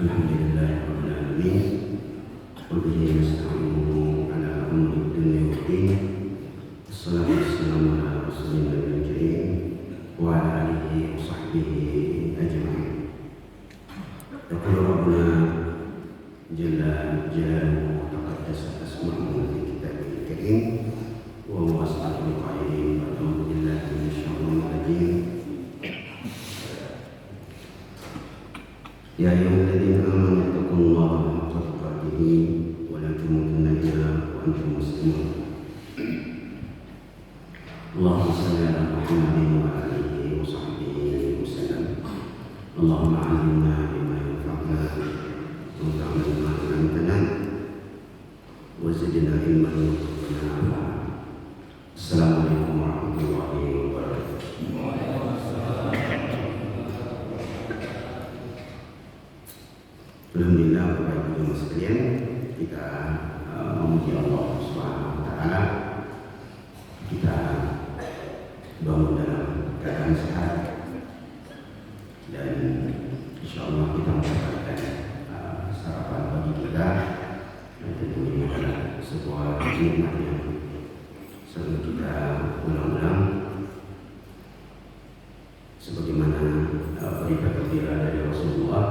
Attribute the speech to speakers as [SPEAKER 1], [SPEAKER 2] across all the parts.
[SPEAKER 1] Alhamdulillah rabbil alamin wa bihi nasta'inu ala umuri dunya waddin. Wassalatu wassalamu ala rasulillah al-karim wa ala alihi wa sahbihi ajma'in. Yaqulu rabbuna jalla jalaluhu wa taqaddasat asma'uhu fi kitabihil karim wa huwa as'alul qa'ilin wa a'udzu billahi minasyaitonir rajim. Ya ayyuhalladzina amanu taqullaha haqqa tuqatih wa la tamutunna illa wa antum muslimun. Allahumma shalli ala Muhammadin wa alihi wa sahbihi wa sallam. Allahumma 'allimna bima yanfa'una wa anfa'na bima 'allamtana wa zidna ilman nafi'an. Assalamualaikum warahmatullahi wabarakatuh. Alhamdulillah, Bapak Ibu sekalian, kita memuji Allah Subhanahu wa taala. Kita bangun dalam keadaan sehat dan insyaallah kita mendapatkan sarapan pagi kita, dan tentu ini adalah sebuah nikmat yang selalu kita ulang-ulang sebagaimana berita gembira dari Rasulullah,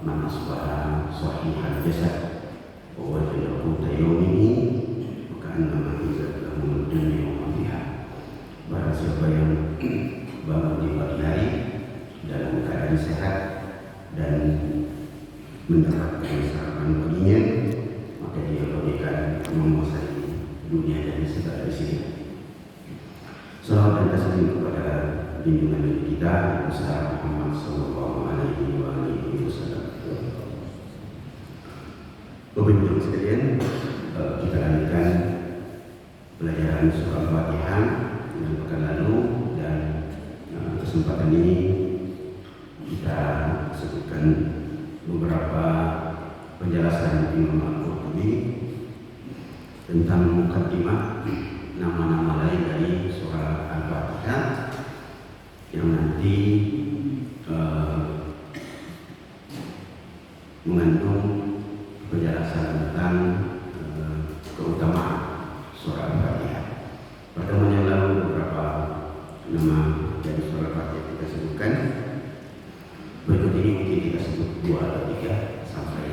[SPEAKER 1] man asbaha sahihal jasad wa wajada quta yawmihi wa ka'annama izat lahu dunya wa ma fiha. Barang siapa yang bangun di pagi hari dalam keadaan sehat dan mendapatkan sarapan paginya, maka dia bagaikan menguasai dunia dan segala isinya. Salawat dan taslim kepada junjungan Nabi kita besar Muhammad sallallahu alaihi wasallam. Bapak Ibu sekalian, kita lanjutkan pelajaran surah Al-Fatihah yang pekan lalu, dan kesempatan ini kita sebutkan beberapa penjelasan Imam Al-Qurtubi tentang mukaddimah, nama-nama lain dari surah Al-Fatihah yang nanti mengandung penjelasan tentang keutamaan surah Al-Fatihah. Pertemuan yang lalu beberapa nama dari surah Al-Fatihah kita sebutkan. Berikut ini mungkin kita sebut 2 atau 3 sampai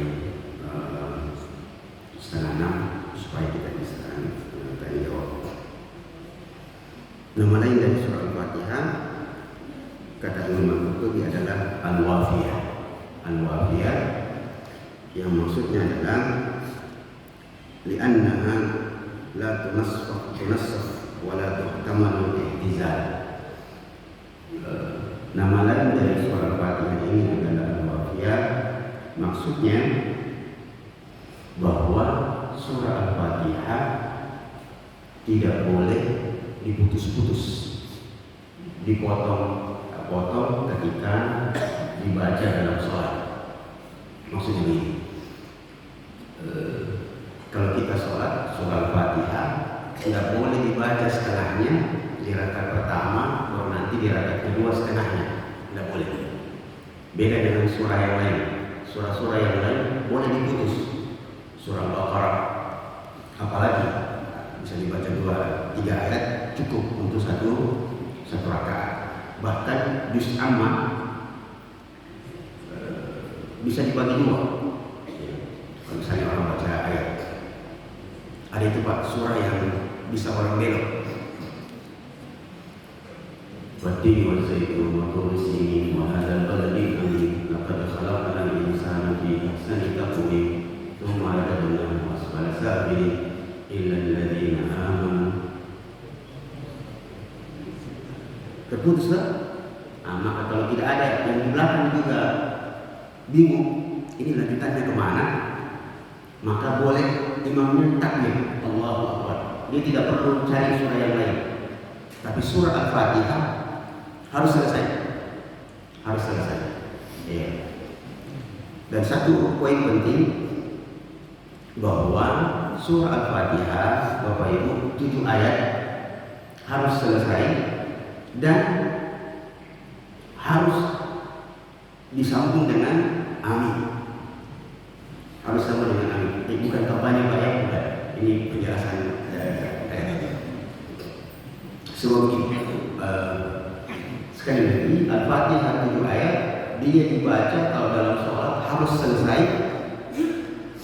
[SPEAKER 1] setengah 6 supaya kita bisa tanya jawab. Nama lain dari surah Al-Fatihah kata Imam Al-Qurtubi adalah Al-Wafiyah. Al-Wafiyah yang maksudnya adalah li'annaha la tunassakh wa la tuhtamalu ihtizal. Nama lain dari surah Al-Fatihah ini adalah Al-Wafiyah. Maksudnya bahwa surah Al-Fatihah tidak boleh diputus-putus, dipotong ketika dibaca dalam sholat. Maksudnya ini, kalau kita sholat surah Al-Fatihah tidak boleh dibaca setengahnya di rakaat pertama, baru nanti di rakaat kedua setengahnya, tidak boleh. Beda dengan surah yang lain. Surah-surah yang lain boleh diputus. Surah Al-Baqarah apalagi bisa dibaca 2-3 ayat cukup untuk satu rakaat. Bahkan juz amma bisa dibagi 2. Kalau misalnya orang baca ayat, ada itu Pak surah yang bisa orang belok. Wattini wal zaitun wa tur sinin wa hadzal baladil amin laqad khalaqnal insana fi ahsani taqwim thumma radadnahu asfala safilin illa alladziina aamanu. Terputus tak? Maka kalau tidak ada yang di belakang juga bingung ini lanjutannya kemana, maka boleh imamnya takbir Allahu Akbar. Dia tidak perlu cari surah yang lain. Tapi surah Al-Fatihah harus selesai. Ya. Dan satu poin penting bahwa surah Al-Fatihah, Bapak Ibu, 7 ayat harus selesai dan harus disambung dengan amin. Harus sama dengan amin. Ini bukan kampanye Pak ya, bukan. Ini penjelasan sebab ini sekali lagi Al-Fatihah 7 ayat dia dibaca kalau dalam sholat harus selesai.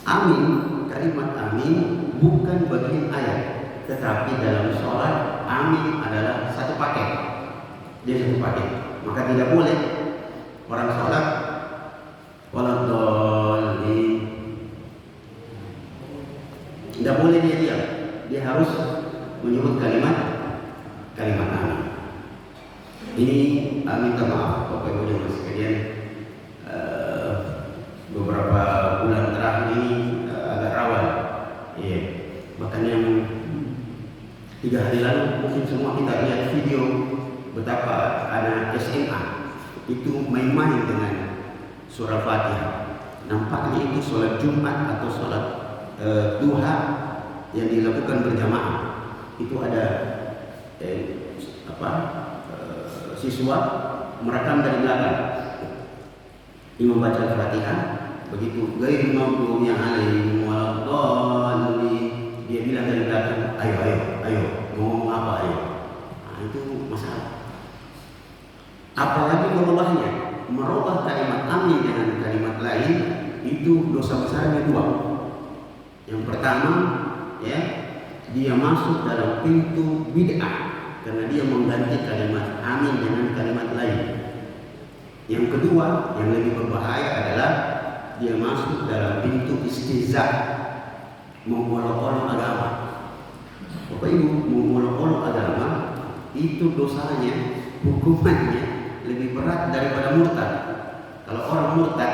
[SPEAKER 1] Amin, kalimat amin bukan bagian ayat, tetapi dalam sholat amin adalah satu paket. Dia satu paket. Maka tidak boleh orang sholat waladhdallin, tidak boleh dia diam. Dia harus menyebut kalimat amin. Ini minta maaf Bapak Ibu dan sekalian, beberapa bulan terakhir ini agak rawan. Iya. Bahkan yang 3 hari lalu mungkin semua kita lihat video betapa anak SMA itu main-main dengan surah Fatihah. Nampaknya itu sholat Jumat atau sholat duha yang dilakukan berjamaah. Itu ada siswa merekam dari belakang imam baca Al-Fatihah, begitu ghairil maghdubi alaihim waladdallin, dia bilang dari belakang, ayo ngomong apa ayo. Nah, itu masalah. Apalagi merubah kalimat amin dengan kalimat lain, itu dosa besarnya 2. Yang pertama, ya, dia masuk dalam pintu bid'ah karena dia mengganti kalimat amin dengan kalimat lain. Yang kedua, yang lebih berbahaya adalah dia masuk dalam pintu istihza, mengolok-olok agama. Bapak Ibu, mengolok-olok agama itu dosanya, hukumannya lebih berat daripada murtad. Kalau orang murtad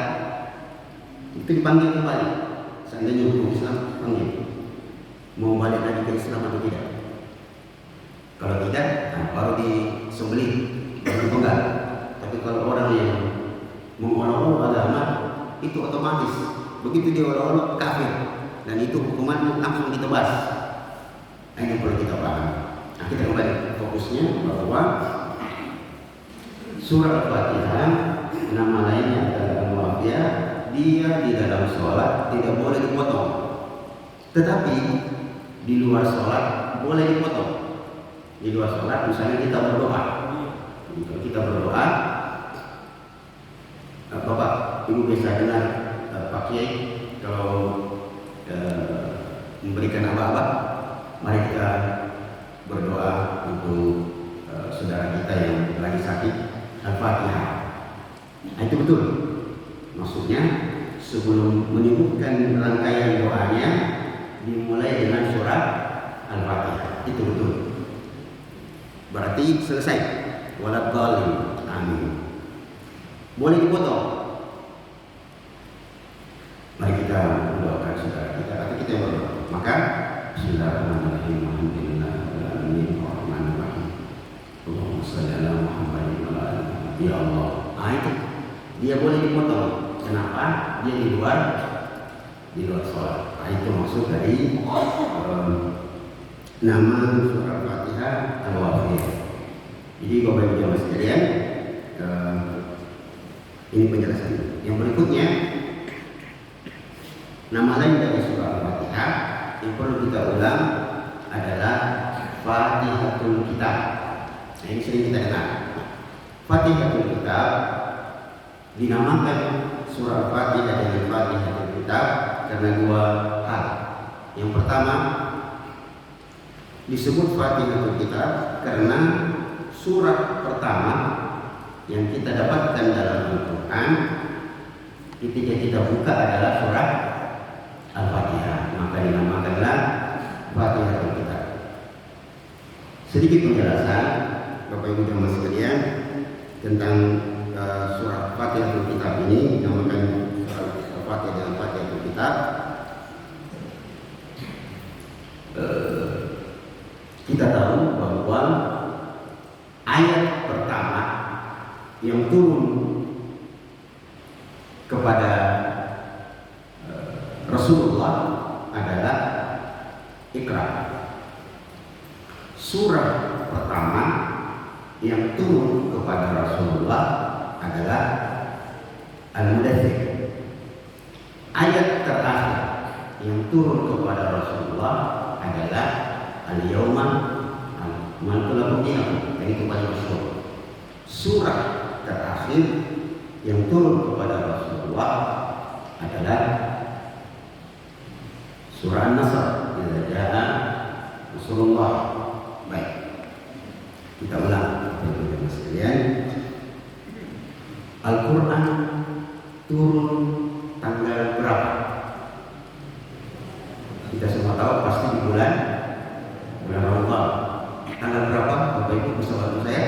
[SPEAKER 1] itu dipanggil kembali, seandainya hukum Islam panggil, mau balik lagi ke Islam atau tidak. Kalau tidak, baru disembelih, baru dipenggal. Tapi kalau orang yang mengolok-olok agama itu otomatis begitu dia olok-olok kafir, dan itu hukuman langsung ditebas. Ini perlu kita paham. Nah, kita kembali fokusnya bahwa surah Al-Fatihah nama lainnya adalah Al-Waqiah. Dia di dalam sholat tidak boleh dipotong, tetapi di luar sholat boleh dipotong. Di luar sholat misalnya kita berdoa, Bapak Ibu bisa dengar Pak Kiai kalau memberikan aba-aba, mari kita berdoa untuk saudara kita yang lagi sakit, Al-Fatihah. Nah, itu betul. Maksudnya sebelum menyebutkan rangkaian doanya dimulai dengan surah Al-Fatihah. Itu betul. Berarti selesai. Waladhdallin. Amin. Boleh dipotong. Mari kita mendoakan saudara kita atau kita berdoa. Maka Bismillahirrahmanirrahim. Alhamdulillahirrahmanirrahim. Ar-Rahmanirrahim. Allahumma shalli ala Muhammadin wa ala ali Muhammad. Ya Allah. Itu dia boleh dipotong. Kenapa? Dia di luar sholat. Nah, itu maksud dari nama surah Al-Fatihah Al-Waqiah. Jadi Bapak Ibu jamaah sekalian, ini penjelasannya. Yang berikutnya, nama lain dari surah Al-Fatihah yang perlu kita ulang adalah Fatihatul Kitab. Nah, ini sering kita dengar. Fatihatul Kitab dinamakan surah Al-Fatihah dengan Fatihatul Kitab karena 2 hal. Yang pertama, disebut Fatihatul Kitab karena surah pertama yang kita dapatkan dalam Al-Quran ketika kita buka adalah surah Al-Fatihah, maka dinamakanlah Fatihatul Kitab. Sedikit penjelasan Bapak Ibu jamaah sekalian tentang surah Fatihatul Kitab ini, dinamakan surah Al-Fatihah dan Fatihatul Kitab. Kita tahu bahwa ayat pertama yang turun kepada Rasulullah adalah Iqra. Surah pertama yang turun kepada Rasulullah adalah Al-Mudaththir. Ayat terakhir yang turun kepada Rasulullah adalah Al-Yawma akmaltu lakum dinakum. Ini paling masyhur. Surah terakhir yang turun kepada Rasulullah adalah surah An-Nasr. Idza jaa Rasulullah. Baik. Kita ulang teman-teman sekalian. Al-Qur'an turun tanggal berapa? Kita semua tahu pasti di bulan Ramadan. Tanggal berapa? Bapak Ibu bisa bantu saya?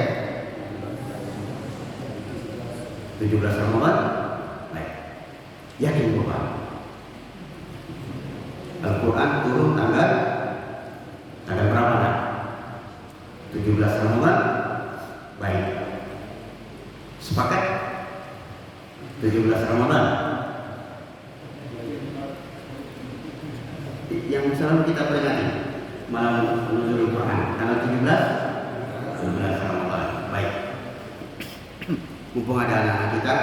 [SPEAKER 1] 17 Ramadan. Baik. Yakin Bapak? Al-Quran turun tanggal berapa nak? 17 Ramadan. Baik. Sepakat? 17 Ramadan. Yang selalu kita peringati malam menuzul Quran tanggal 17 Ramadan. Baik. Mumpung ada anak-anak kita,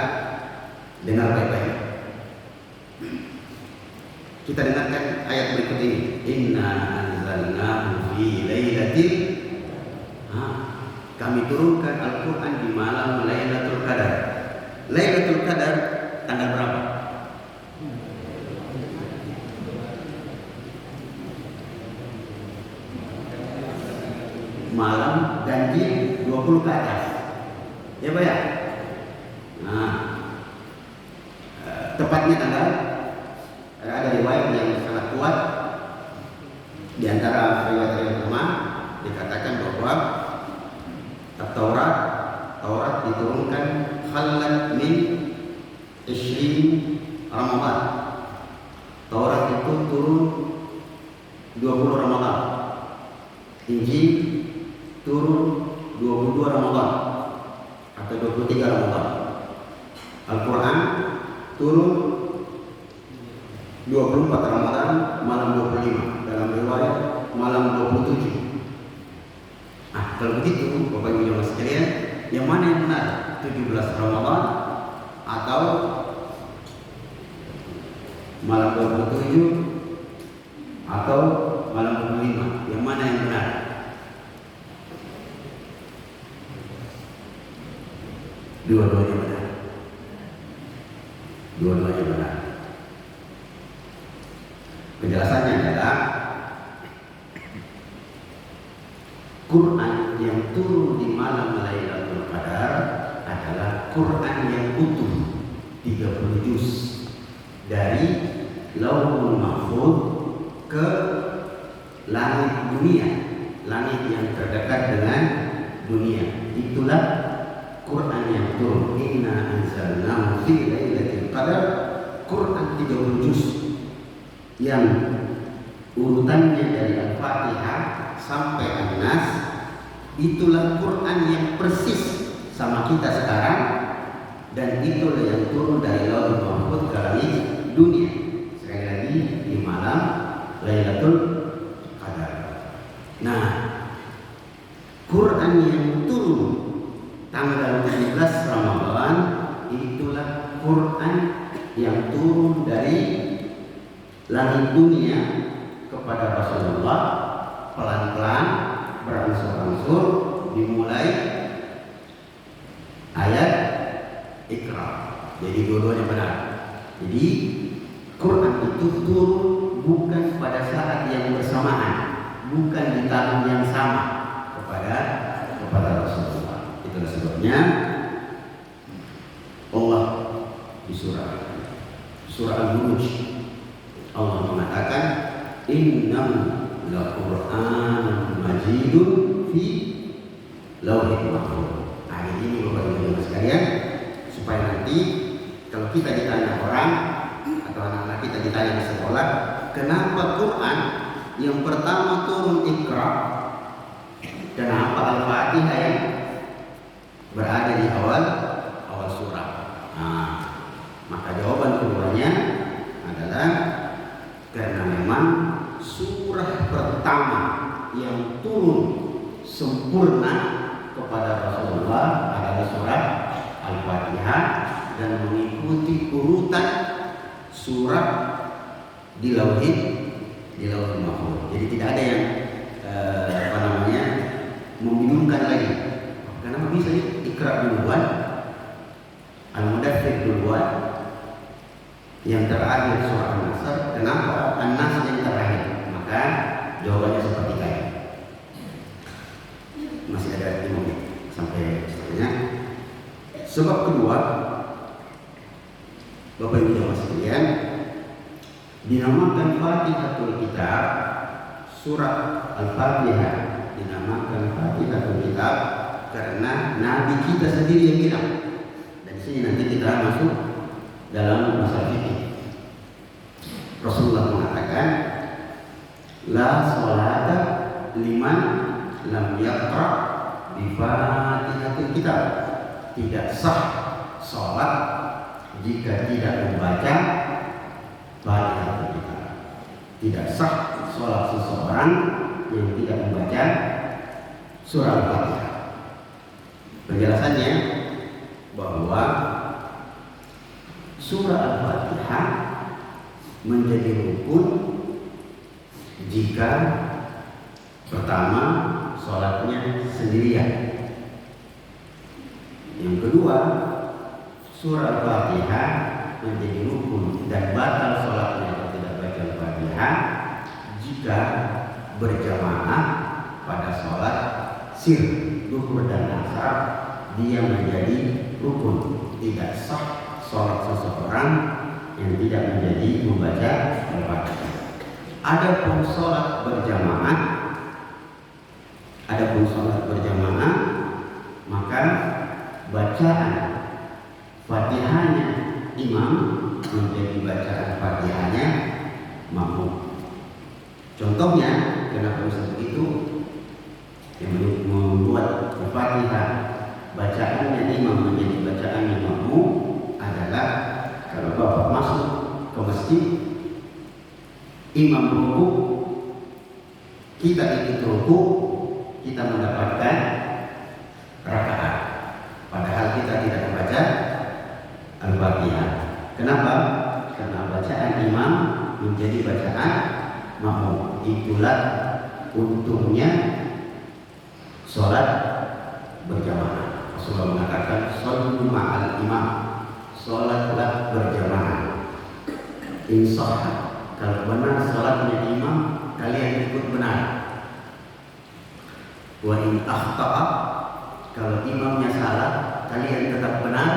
[SPEAKER 1] dengar baik-baik. Kita dengarkan ayat berikut ini. Inna anzalnahu fi lailatul kami turunkan Al-Quran di malam Lailatul Qadar. Lailatul Qadar tanggal berapa? Malam ganjil 20 ke atas. Ya Pak ya? Nah, tepatnya tanggal, ada riwayat yang sangat kuat. Di antara riwayat-riwayat ulama dikatakan bahwa Taurat diturunkan khalat min 20 Ramadan. Taurat itu turun 20 Ramadan. Injil turun 22 Ramadan atau 23 Ramadan. Al-Quran turun 24 Ramadan malam 25, dalam riwayat malam 27. Kalau begitu Bapak Ibu jemaah sekalian, yang mana yang benar? 17 Ramadan atau malam 27 atau malam 25? Yang mana yang benar? Dua-duanya benar. Dua-duanya benar. Penjelasannya adalah Quran yang turun di malam Lailatul Qadar adalah Quran yang utuh 30 juz dari Lauhul Mahfuz ke langit dunia, langit yang terdekat dengan dunia. Itulah Quran yang turun. Inna anzalnahu fi lailatul qadar. Quran 30 juz yang urutannya dari Al-Fatihah sampai An-Nas. Itulah Quran yang persis sama kita sekarang, dan itulah yang turun dari Lauhul Mahfuz ke langit dunia. Sekali lagi di malam Lailatul Qadar. Nah, Quran yang turun tanggal 17 Ramadan itulah Quran yang turun dari langit dunia kepada Rasulullah, pelan-pelan berangsur-angsur, dimulai ayat Iqra. Jadi dua-duanya benar. Jadi Quran itu turun bukan pada saat yang bersamaan, bukan di tahun yang sama kepada Rasulullah. Itulah sebabnya Allah di surah Al-Buruj Allah mengatakan innahu laqur'anun majidun fi lauhin mahfuz. Nah, ini Bapak Ibu sekalian, supaya nanti kalau kita ditanya orang atau anak-anak kita ditanya di sekolah, kenapa Quran yang pertama turun Iqra, kenapa Al-Fatihah yang berada di awal surah? Nah, maka jawaban keduanya adalah karena memang surah pertama yang turun sempurna kepada Rasulullah adalah surah Al-Fatihah, dan mengikuti urutan surat di lauhil mahfuz. Jadi tidak ada yang membingungkan lagi. Kenapa bisa Iqra duluan, Al-Mudaththir duluan, yang terakhir surah An-Nasr, kenapa An-Nas yang terakhir? Maka jawabannya seperti kayak masih ada 5 menit sampai setengahnya. Sebab kedua, Bapak Ibu jamaah sekalian, dinamakan Fatihatul Kitab, surat Al-Fatihah dinamakan Fatihatul Kitab karena Nabi kita sendiri yang bilang. Dan di sini nanti kita masuk dalam masalah fikih. Rasulullah mengatakan, la sholata liman lam yaqra bi Fatihatul Kitab. Tidak sah sholat jika tidak membaca Fatihatul Kitab. Tidak sah sholat seseorang yang tidak membaca surah Al-Fatihah. Penjelasannya bahwa surah Al-Fatihah menjadi rukun jika pertama sholatnya sendirian. Yang kedua, surah Al-Fatihah menjadi rukun dan batal sholatnya atau tidak baca Al-Fatihah jika berjamaah pada sholat sir, zuhur dan asar, dia menjadi rukun. Tidak sah sholat seseorang yang tidak menjadi membaca Al-Fatihah. Adapun sholat berjamaah, maka bacaan Fatihahnya imam menjadi bacaan Fatihahnya makmum. Contohnya, kenapa bisa begitu? Yang membuat Al-Fatihah bacaannya imam menjadi bacaannya makmum adalah kalau Bapak masuk ke masjid, imam ruku, kita ikut ruku, kita mendapatkan rakaat. Padahal kita tidak membaca Al-Fatihah. Kenapa? Karena bacaan imam menjadi bacaan makmum. Itulah untungnya sholat berjamaah. Rasulullah mengatakan, shollu ma'al imam, sholatlah berjamaah. Insya kalau benar sholatnya imam, kalian ikut benar. Wa in akhta'a, kalau imamnya salah, kalian tetap benar.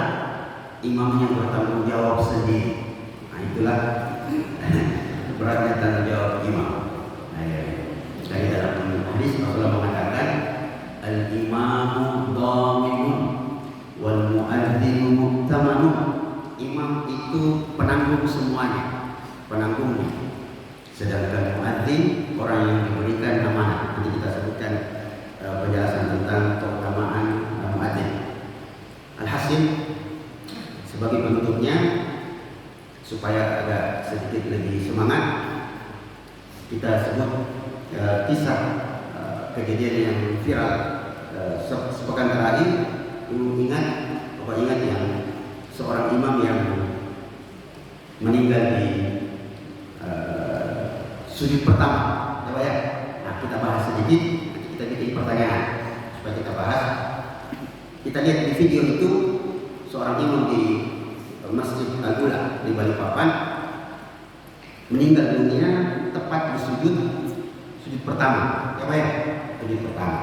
[SPEAKER 1] Imamnya bertanggung jawab sendiri. Nah, itulah beratnya tanggung jawab imam. Dari dalam hadis Rasulullah mengatakan, al-imamu dhaminun wal mu'adzinu mu'tamanun. Imam itu penanggung semuanya, penanggungnya. Sedangkan mu'adzin orang yang diberikan amanah. Nanti kita sebutkan penjelasan tentang keutamaan mu'adzin. Alhasil, sebagai penutupnya, supaya agak sedikit lebih semangat, kita sebut kisah kejadian yang viral sepekan terakhir. Bapak ingat yang seorang imam yang meninggal di sujud pertama, coba ya. Nah, kita bahas sedikit, nanti kita bikin pertanyaan supaya kita bahas. Kita lihat di video itu seorang imam di Masjid Al-Ula di Balikpapan meninggal dunia tepat di sujud pertama. Coba ya, sujud pertama.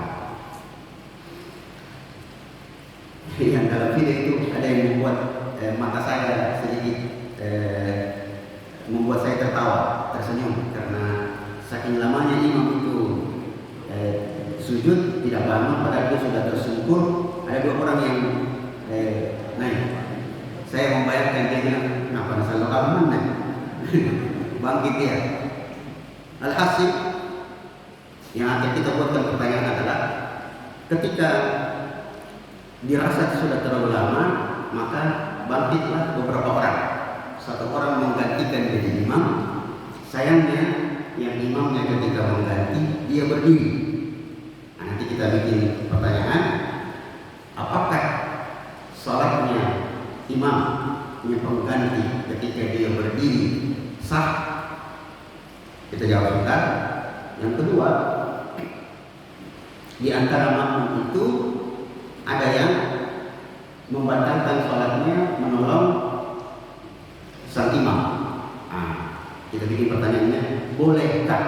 [SPEAKER 1] Yang dalam video itu ada yang membuat mata saya sedikit membuat saya tertawa, tersenyum, karena saking lamanya imam itu sujud tidak bangun, padahal dia sudah tersungkur. Ada 2 orang yang naik. Saya membayangkan dia bilang, kenapa selalu aman naik? Bangkit dia. Alhasil, yang akan kita buatkan pertanyaan adalah, ketika dirasa sudah terlalu lama, maka bangkitlah beberapa orang. 1 orang menggantikan jadi imam. Sayangnya yang imamnya ketika mengganti, dia berdiri. Nah, nanti kita bikin pertanyaan, apakah sholatnya imam berdiri sah? Kita jawab sebentar. Yang kedua, di antara makmum itu ada yang membatalkan sholatnya menolong sang imam. Kita bikin pertanyaannya, bolehkah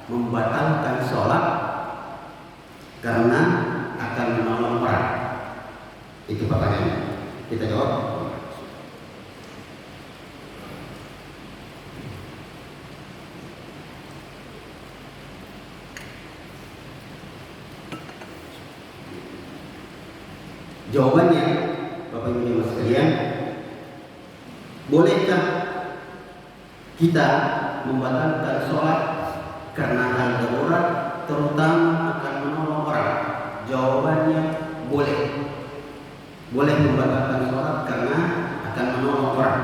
[SPEAKER 1] membatalkan sholat karena akan menolong orang? Itu pertanyaannya. Kita jawab. Jawabannya, Bapak Ibu Jemaah sekalian, bolehkah kita membatalkan sholat karena hal darurat, terutama akan menolong orang? Jawabannya boleh. Boleh membatalkan sholat karena akan menolong orang.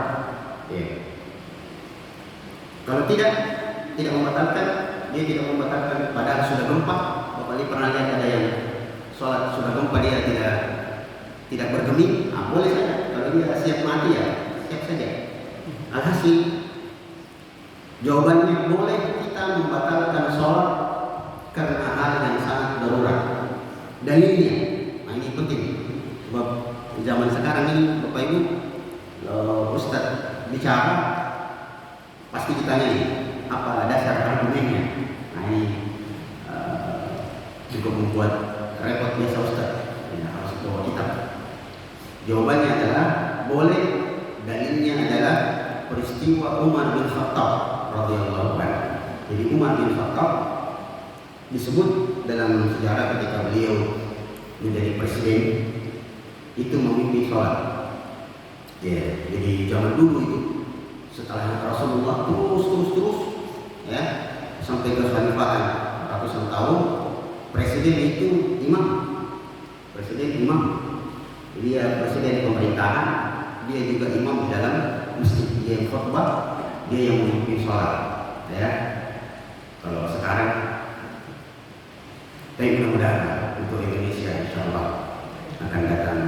[SPEAKER 1] Kalau tidak membatalkan, dia tidak membatalkan. Padahal sudah gempa. Bapak ini pernah lihat ada yang sholat sudah gempa dia tidak bergeming, boleh saja. Kalau dia siap mati ya siap saja. Alhasil jawabannya boleh kita membatalkan sholat karena hal yang sangat darurat. Dalilnya, ini penting. Sebab di zaman sekarang ini Bapak Ibu, Ustaz bicara pasti ditanya apa dasar argumennya. Ini cukup membuat repot biasa Ustaz. Harus bawa kitab. Jawabannya adalah boleh. Dalilnya adalah peristiwa Umar bin Khattab radhiyallahu anhu. Jadi Umar bin Khattab disebut dalam sejarah ketika beliau menjadi presiden itu memimpin sholat. Jadi zaman dulu itu setelah Rasulullah terus ya sampai ke khalifatan ratusan tahun, presiden itu imam. Presiden imam. Dia presiden pemerintahan, dia juga imam di dalam masjid. Dia yang khutbah, dia yang memimpin sholat. Ya, kalau sekarang, tapi mudah-mudahan untuk Indonesia, insya Allah akan datang.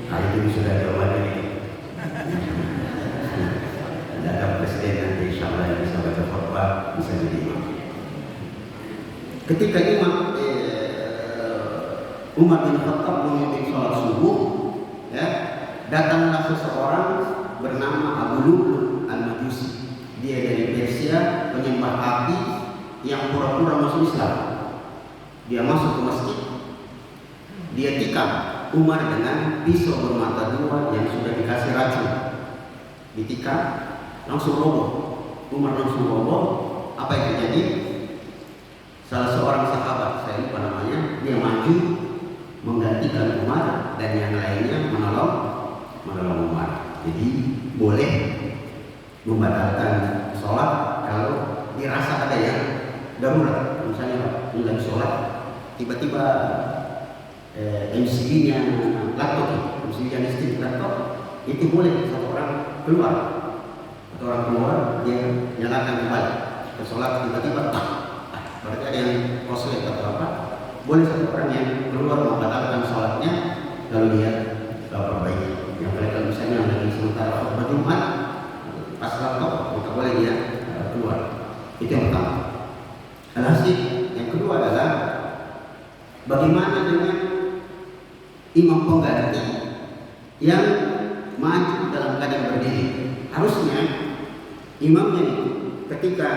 [SPEAKER 1] Hari ini sudah jawabannya ini. Datang presiden nanti, insya Allah yang bisa baca khutbah, bisa jadi imam. Ketika Umar bin Khattab memimpin sholat subuh, ya, datanglah seseorang bernama Abu Lu'lu' al-Majusi. Dia dari Persia, penyembah api yang pura-pura masuk Islam. Dia masuk ke masjid, dia tikam Umar dengan pisau bermata dua yang sudah dikasih racun. Ditikam, langsung roboh. Umar langsung roboh. Apa yang terjadi? Salah seorang sahabat, saya lupa namanya, dia maju menggantikan Umar dan yang lainnya menolong Umar. Jadi boleh membatalkan sholat kalau dirasa ada yang darurat. Misalnya lagi sholat, tiba-tiba MCB-nya laptop, MCB-nya listrik laptop, itu boleh satu orang keluar. Satu orang keluar, dia nyalakan kembali ke sholat, tiba-tiba berarti ada yang koslet atau apa. Boleh satu orang yang keluar membatalkan sholatnya lalu dia perbaiki. Yang kalau misalnya lagi sementara khutbah Jumat pas laptop, maka boleh dia keluar. Itu yang pertama. Alhasil yang kedua adalah bagaimana dengan imam pengganti yang maju dalam keadaan berdiri. Harusnya imamnya itu ketika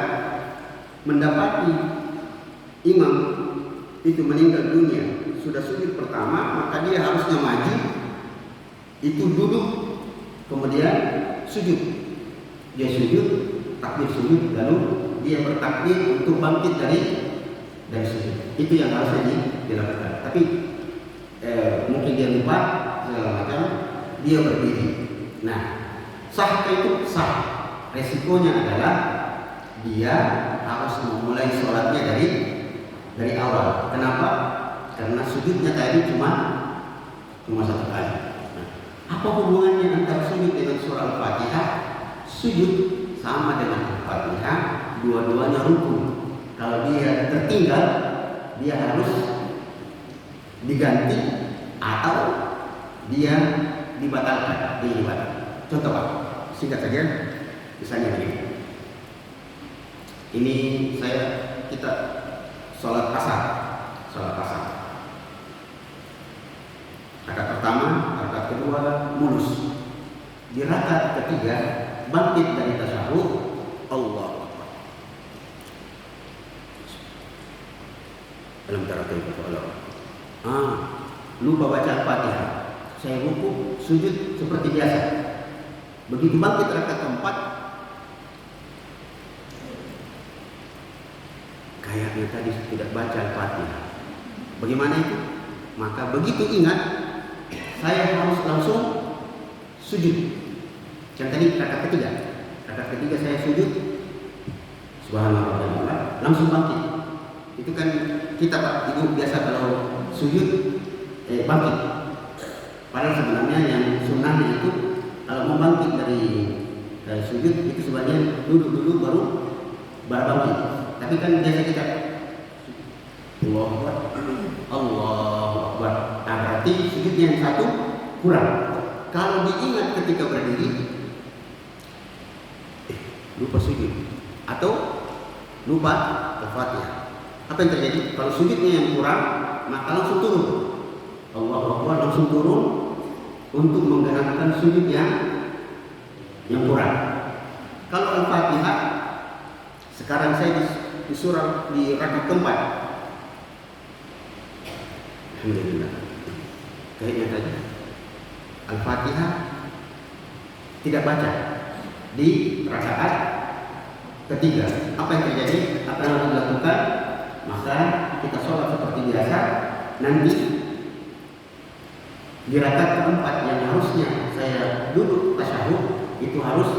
[SPEAKER 1] mendapati imam itu meninggal dunia, sudah sujud pertama, maka dia harusnya maju, itu duduk, kemudian sujud. Dia sujud, takbir sujud, lalu dia bertakbir untuk bangkit dari sujud. Itu yang harusnya dilakukan. Tapi mungkin dia lupa segala macam, dia berdiri. Nah, sah itu sah. Resikonya adalah dia harus memulai sholatnya dari awal. Kenapa? Karena sujudnya tadi cuma satu kali. Nah, apa hubungannya antara sujud dengan surah Al-Fatihah? Sujud sama dengan Al-Fatihah, dua-duanya rukun. Kalau dia tertinggal, dia harus diganti atau dia dibatalkan. Contoh Pak, singkat saja. Misalnya begini. Ini kita sholat asar. Rakaat pertama, rakaat kedua mulus. Di rakaat ketiga bangkit dari tasyahud, Allahu Akbar. Dalam cara Allah. Lupa baca Al-Fatihah. Saya ruku, sujud seperti biasa. Begitu bangkit rakaat keempat, kayaknya tadi tidak baca Al-Fatihah. Bagaimana itu? Maka begitu ingat, saya harus langsung sujud. Yang tadi rakaat ketiga saya sujud, subhanallah, langsung bangkit. Itu kan kita Pak Ibu biasa kalau sujud bangkit. Padahal sebenarnya yang sunnahnya itu kalau mau bangkit dari sujud itu sebenarnya duduk dulu baru bangkit. Tapi kan biasa kita Allahu Akbar. Berarti sujudnya yang satu kurang. Kalau diingat ketika berdiri, lupa sujud atau lupa Al-Fatihah. Apa yang terjadi? Kalau sujudnya yang kurang, maka langsung turun. Allahu Akbar, langsung turun untuk menggandakan sujud yang kurang. Kalau Al-Fatihah, sekarang saya di surah di rakaat keempat. Alhamdulillah. Kayaknya tadi Al-Fatihah tidak baca di rakaat ketiga. Apa yang terjadi? Apa yang harus dilakukan? Maka kita sholat seperti biasa. Nanti di rakaat keempat yang harusnya saya duduk tasyahud itu harus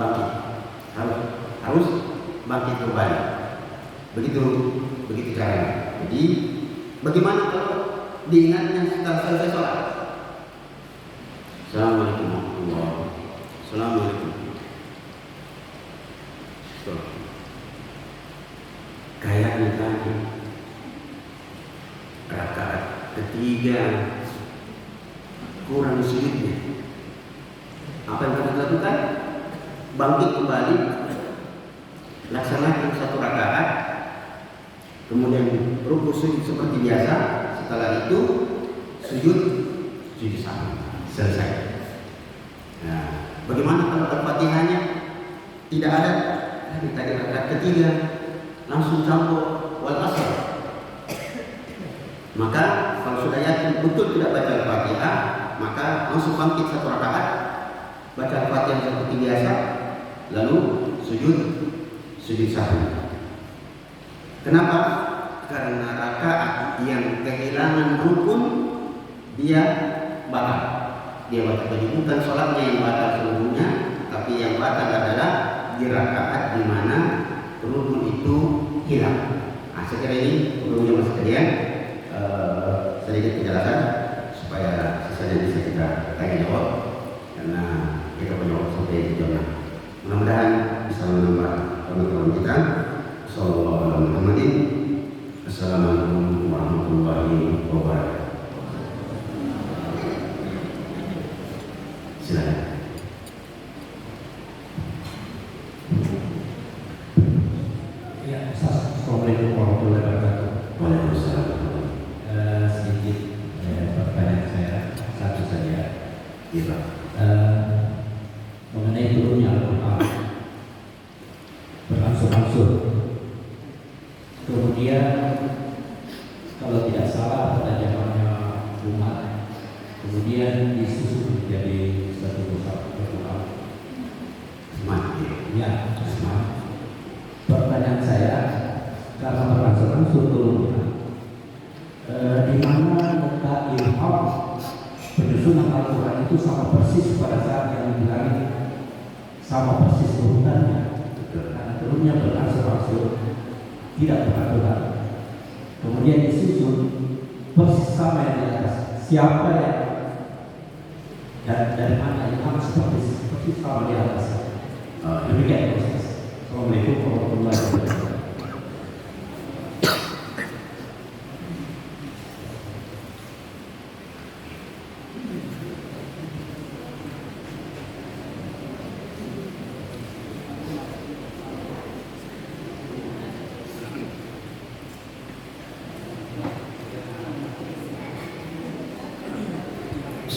[SPEAKER 1] bangkit, harus bangkit kembali. Begitu caranya. Jadi bagaimana kalau diingatnya setelah selesai sholat? Assalamualaikum warahmatullahi wabarakatuh. Assalamualaikum. Kayaknya tadi rakaat ketiga kurang sujudnya. Apa yang harus dilakukan? Bangkit kembali, laksanakan satu rakaat, kemudian ruku sujud seperti biasa. Setelah itu sujud sahwi, selesai. Nah, bagaimana kalau Al-Fatihahnya tidak ada? Tadi rakaat ketiga langsung campur wal asr. Maka kalau sudah yakin betul tidak baca Al-Fatihah, maka langsung bangkit satu rakaat, baca Al-Fatihah seperti biasa, lalu sujud sahwi. Kenapa? Karena rakaat yang kehilangan rukun dia batal. Jadi bukan sholatnya yang batal seluruhnya, tapi yang batal adalah di rakaat di mana rukun itu hilang. Nah, saya kira ini perlu mas sekalian sedikit penjelasan supaya sisanya bisa kita tanya jawab, karena kita menjawab sampai di jam. Mudah-mudahan bisa menambah pengetahuan kita. Assalamualaikum warahmatullahi wabarakatuh. Silakan.
[SPEAKER 2] Ya, Assalamualaikum warahmatullahi wabarakatuh.
[SPEAKER 1] Waalaikumsalam.
[SPEAKER 2] Sedikit pertanyaan saya, satu saja.
[SPEAKER 1] Iya Pak.
[SPEAKER 2] Mengenai turunnya Al-Quran berangsur-angsur. Kemudian kalau tidak salah pada zamannya Umar, kemudian disusun menjadi satu Al-Quran. Ya, pertanyaan saya, karena berangsur-angsur turunnya, di mana letak ilham penyusunan Al-Quran itu sama persis pada saat yang dibilang sama persis urutannya, karena turunnya berangsur-angsur, tidak beraturan. Kemudian disusun persis sama yang di atas. Siapa yang dan dari mana ilham seperti sama di atas. Demikian proses. Assalamualaikum warahmatullahi wabarakatuh.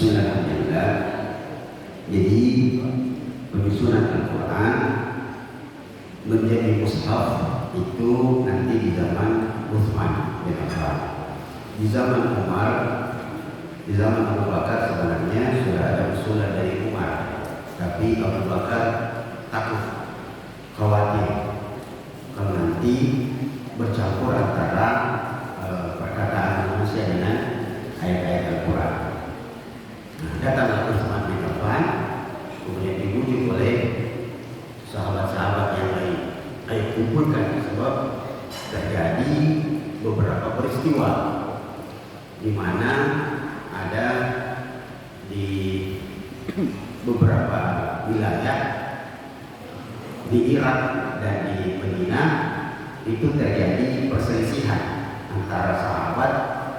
[SPEAKER 1] Bismillahirrahmanirrahim. Jadi penyusunan Al-Quran menjadi mushaf itu nanti di zaman Utsman bin Affan. Di zaman Umar, di zaman Abu Bakar sebenarnya sudah ada usulan dari Umar, tapi Abu Bakar takut, khawatir kalau nanti bercampur antara perkataan manusia dengan ayat-ayat Al-Quran. Nah, datanglah Utsman bin Affan, kemudian dibujuk oleh sahabat-sahabat yang lain, ayo kumpulkan, sebab terjadi beberapa peristiwa di mana ada di beberapa wilayah di Irak dan di Madinah itu terjadi perselisihan antara sahabat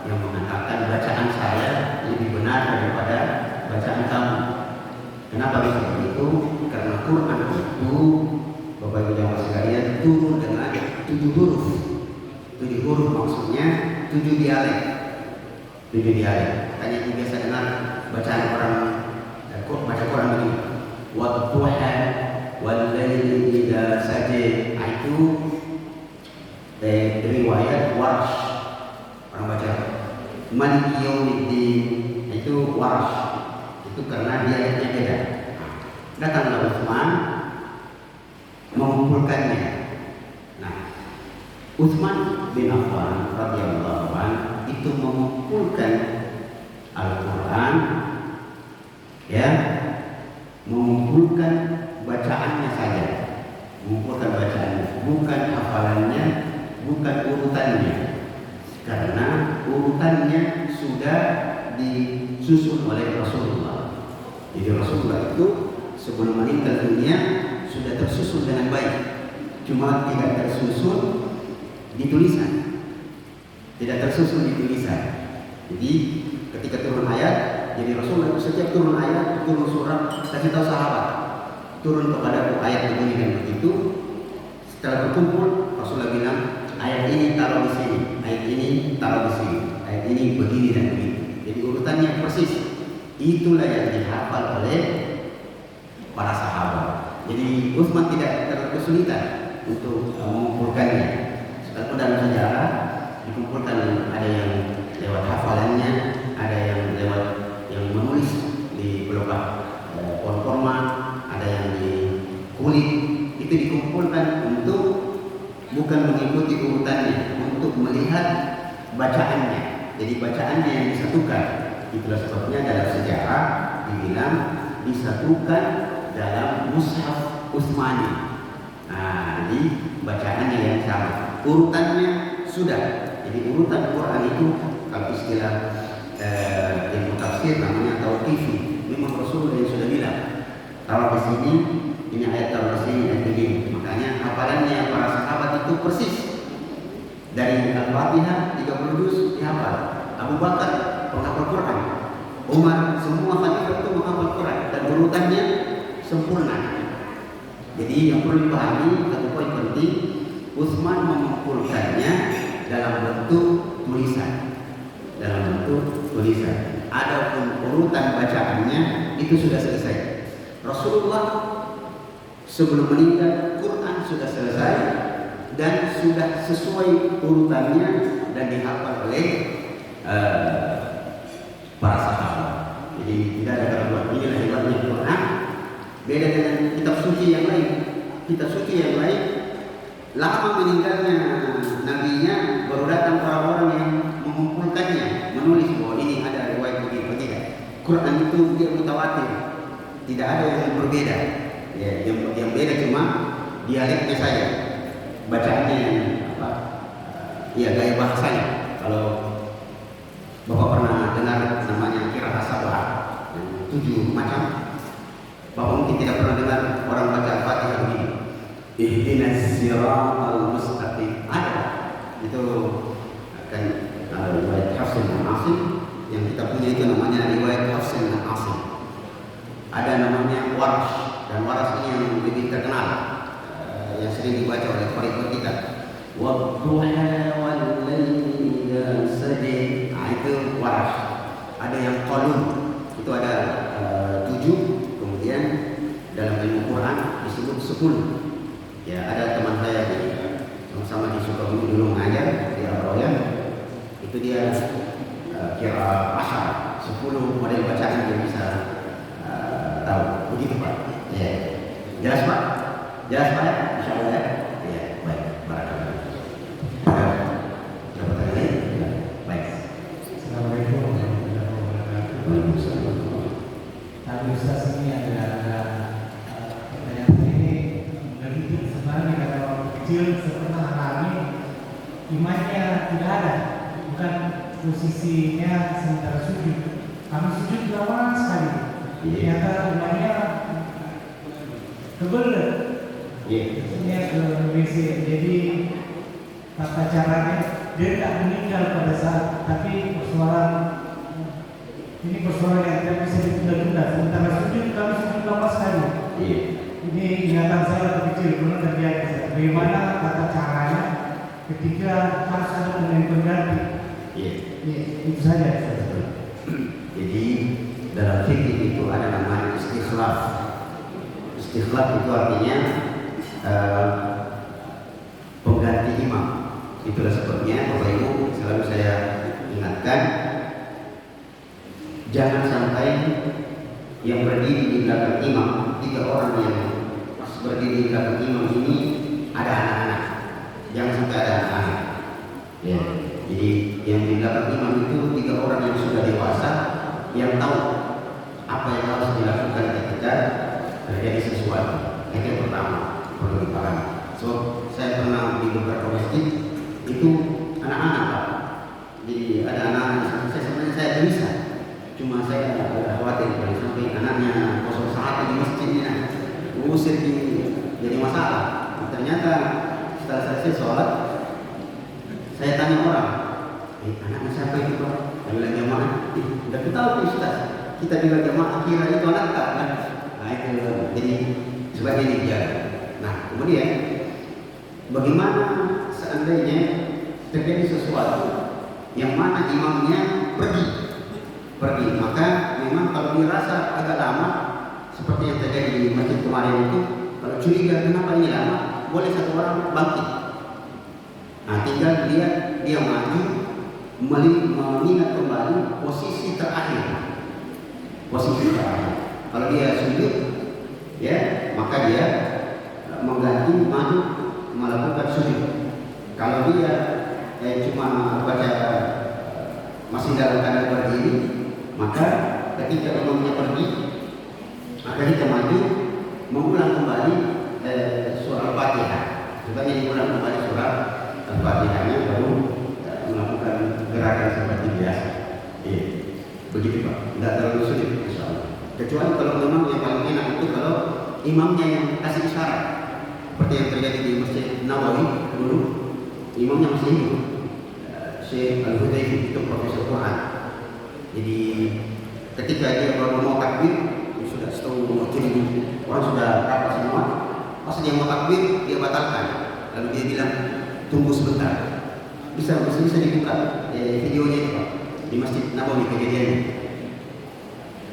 [SPEAKER 1] yang mengatakan bacaan saya lebih benar daripada bacaan kamu. Kenapa bisa begitu? Karena Quran itu, Bapak Ibu yang sekalian, turun dengan 7 huruf. 7 huruf maksudnya 7 dialek. 7 dialek. Tanya yang biasa dengar bacaan orang baca Quran begini. Wadduha wal-laili idza saja. Itu riwayat Warsh. Orang baca Maliki Yaumiddin itu Warsh. Itu karena dialeknya beda. Datanglah Utsman mengumpulkannya. Nah, Utsman bin Affan radhiyallahu anhu itu mengumpulkan Al-Quran, ya, mengumpulkan bacaannya saja, mengumpulkan bacaannya, bukan hafalannya, bukan urutannya, karena urutannya sudah disusun oleh Rasulullah. Jadi Rasulullah itu sebelum meninggal dunia sudah tersusun dengan baik, cuma tidak tersusun di tulisan, tidak tersusun di tulisan. Jadi ketika turun ayat, jadi Rasulullah setiap turun ayat, turun surat, kasih tahu sahabat, turun kepada ayat begini dan begitu. Setelah berkumpul, Rasulullah bilang, ayat ini taruh di sini, ayat ini taruh di sini, ayat ini begini dan begitu. Jadi urutannya persis. Itulah yang dihafal oleh para sahabat. Jadi Utsman tidak terlalu kesulitan untuk mengumpulkannya. Sekalipun dalam sejarah dikumpulkan, ada yang lewat hafalannya, ada yang lewat yang menulis di pelukan pohon kurma, ada yang di kulit. Itu dikumpulkan untuk bukan mengikuti urutannya, untuk melihat bacaannya. Jadi bacaannya yang disatukan. Itulah sebabnya dalam sejarah dibilang disatukan dalam mushaf Utsmani. Nah, jadi bacaannya yang sama, urutannya sudah. Jadi urutan Quran itu kalau istilah ilmu tafsir namanya tauqifi. Memang Rasulullah yang sudah bilang, taruh di sini, ini ayat, taruh di sini, ayat begini. Makanya hafalannya para sahabat itu persis. Dari Al-Fatihah 30 juz dihafal. Abu Bakar penghafal Quran, Umar, semua khalifah itu menghafal Quran dan urutannya sempurna. Jadi yang perlu dipahami satu poin penting, Utsman mengumpulkannya dalam bentuk tulisan, dalam bentuk tulisan. Adapun urutan bacaannya itu sudah selesai. Rasulullah sebelum meninggal Quran sudah selesai dan sudah sesuai urutannya dan dihafal oleh para sahabat. Jadi tidak ada keraguan. Inilah hebatnya Quran. Beda dengan kitab suci yang lain. Kitab suci yang lain, lama meninggalnya nabinya baru datang orang-orang yang mengumpulkannya, menulis bahwa ini ada riwayat begini. Quran itu dia mutawatir, tidak ada yang berbeda. Ya, yang beda cuma dialeknya saja, bacaannya yang apa? Ya, gaya bahasanya. Kalau Bapak pernah dengar namanya qiraat sab'ah, 7 macam. Bapak mungkin tidak pernah dengar orang baca Al-Fatihah begini. Ihdinas siratal mustaqim. Ada. Itu akan riwayat Hafs bin Asim yang kita punya itu namanya riwayat Hafs bin Asim. Ada namanya Warsh, dan Warsh ini yang lebih terkenal, yang sering dibaca oleh para kita. Wadduha wal-laili idza saja. Itu Warsh. Ada yang Qalun, itu ada 7, kemudian dalam ilmu Quran disebut 10. Ya, ada teman saya di sama-sama di Sukabumi dulu mengajar di Abroya, itu dia kira asal 10 model bacaan dia bisa tahu. Begitu Pak. Ya. Jelas Pak? Jelas Pak? Insya Allah ya. Ya, baik. Barakallah. Dapat lagi? Ya, baik.
[SPEAKER 2] Assalamualaikum warahmatullahi wabarakatuh.
[SPEAKER 1] Waalaikumsalam.
[SPEAKER 2] Tadi Ustaz ini ada pertanyaan ini begitu sebenarnya kata orang kecil seperti alami imannya tidak ada, bukan posisinya sementara sujud. Kami sujud lama sekali. Ternyata imannya kebelet. Maksudnya jadi tata caranya dia tak meninggal pada saat, tapi persoalan yang tidak bisa ditunda-tunda. Sementara sujud kami sujud lama sekali. Ini ingatan saya waktu kecil belum terjadi. Bagaimana tata caranya ketika harus ada pemain pengganti? Itu saja.
[SPEAKER 1] Jadi dalam fikih itu ada namanya istikhlaf. Istikhlaf itu artinya pengganti imam. Itulah sebabnya Bapak Ibu selalu saya ingatkan, jangan sampai yang berdiri di belakang imam, 3 orang yang pas berdiri di belakang imam ini ada anak-anak. Jangan sampai ada anak-anak. Ya. Jadi yang di belakang imam itu 3 orang yang sudah dewasa, yang tahu apa yang harus dilakukan ketika terjadi sesuatu. Itu yang pertama perlu dipahami. So, saya pernah di beberapa masjid itu anak-anak Pak. Jadi ada anak-anak, saya bisa. Cuma saya agak khawatir kalau sampai anaknya kosong saat di masjid ini usir jadi masalah. Ternyata setelah selesai sholat, saya tanya orang, anaknya siapa itu Pak? Dia bilang jamaah. Udah tahu Ustaz, kita bilang jamaah kira itu anak tak kan? Nah itu jadi sebagainya dia. Nah kemudian bagaimana seandainya terjadi sesuatu yang mana imamnya pergi, maka memang kalau dirasa agak lama seperti yang terjadi di masjid kemarin itu, kalau curiga kenapa ini lama, boleh 1 orang bangkit. Nah tinggal dia maju mengingat kembali posisi terakhir. Kalau dia sujud, ya maka dia mengganti maju melakukan sujud. Kalau dia cuma baca masih dalam keadaan berdiri, maka ketika imamnya pergi, maka kita maju mengulang kembali surah Al-Fatihah. Sebenarnya diulang kembali surah Al-Fatihahnya baru melakukan gerakan seperti biasa. Begitu Pak. Tidak terlalu sulit insyaallah. Kecuali kalau memang yang paling enak itu kalau imamnya yang kasih isyarat. Seperti yang terjadi di Masjid Nawawi dulu, imamnya masih hidup. Syekh Al-Hudayfi itu profesor Quran. Jadi ketika dia baru mau takbir, sudah setengah orang sudah rapat semua. Pas dia mau takbir, dia batalkan. Lalu dia bilang, tunggu sebentar. Bisa dibuka videonya itu Pak, di Masjid Nabawi kejadiannya.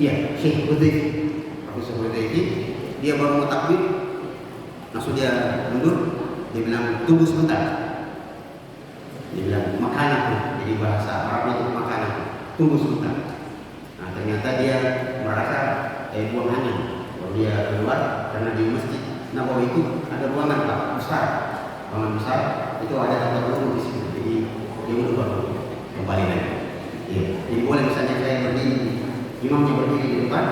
[SPEAKER 1] Iya, Syekh Hudayfi, profesor Hudayfi, dia baru mau takbir, langsung dia mundur. Dia bilang, tunggu sebentar. Dia bilang makanan, jadi bahasa Arabnya itu makanan. Tunggu sebentar. Nah ternyata dia merasa buang angin. Kalau dia keluar, karena di Masjid Nabawi itu ada ruangan Pak besar, ruangan besar itu ada tempat duduk di situ. Jadi dia mundur kembali lagi. Iya. Jadi boleh misalnya saya berdiri, imamnya berdiri di depan,